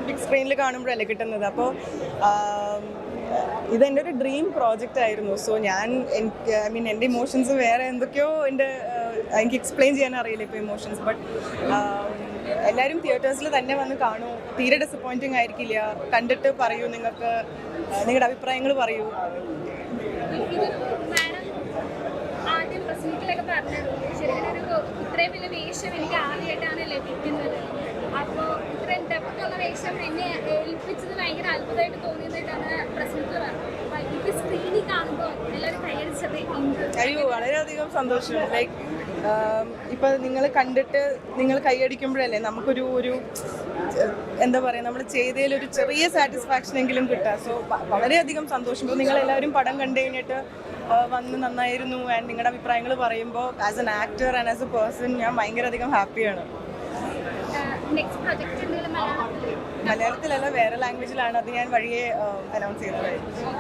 Big സ്ക്രീനിൽ കാണുമ്പോഴല്ലേ കിട്ടുന്നത്. അപ്പോൾ ഇതെൻ്റെ ഒരു ഡ്രീം പ്രോജക്റ്റ് ആയിരുന്നു. സോ എനിക്ക് എൻ്റെ ഇമോഷൻസ് വേറെ എന്തൊക്കെയോ എനിക്ക് എക്സ്പ്ലെയിൻ ചെയ്യാൻ അറിയില്ല ഇപ്പോൾ ഇമോഷൻസ്. ബട്ട് എല്ലാവരും തിയേറ്റേഴ്സിൽ തന്നെ വന്ന് കാണൂ. തീരെ ഡിസപ്പോയിൻറ്റിങ് ആയിരിക്കില്ല. കണ്ടിട്ട് പറയൂ, നിങ്ങളുടെ അഭിപ്രായങ്ങൾ പറയൂ. ആദ്യം പ്രസംഗത്തിലൊക്കെ പറഞ്ഞത് ശരിക്കും ഇത്രയും വലിയ വേഷം എനിക്ക് ആദ്യമായിട്ടാണ് ലഭിക്കുന്നത്. അപ്പോൾ ഇത്രയും ഡെപ്തുള്ള വേഷം എന്നെ ഏൽപ്പിച്ചത് ഭയങ്കര അത്ഭുതമായിട്ട് തോന്നിയതായിട്ടാണ് പ്രസംഗത്തിൽ പറഞ്ഞത്. അപ്പോൾ എനിക്ക് സ്ക്രീനിൽ കാണുമ്പോൾ എല്ലാവരും കൈയടിച്ചത് അയ്യോ, വളരെയധികം സന്തോഷം. ലൈക്ക് ഇപ്പം നിങ്ങൾ കണ്ടിട്ട് നിങ്ങൾ കൈയടിക്കുമ്പോഴല്ലേ നമുക്കൊരു എന്താ പറയുക, നമ്മൾ ചെയ്തതിലൊരു ചെറിയ സാറ്റിസ്ഫാക്ഷൻ എങ്കിലും കിട്ടുക. സോ വളരെയധികം സന്തോഷം. ഇപ്പോൾ നിങ്ങളെല്ലാവരും പടം കണ്ടു കഴിഞ്ഞിട്ട് വന്ന് നന്നായിരുന്നു ആൻഡ് നിങ്ങളുടെ അഭിപ്രായങ്ങൾ പറയുമ്പോൾ as an actor and as A person ഞാൻ ഭയങ്കര അധികം ഹാപ്പിയാണ്. മലയാളത്തിലല്ല, വേറെ ലാംഗ്വേജിലാണ്. അത് ഞാൻ വഴിയെ അനൗൺസ് ചെയ്യുന്നതായിരിക്കും.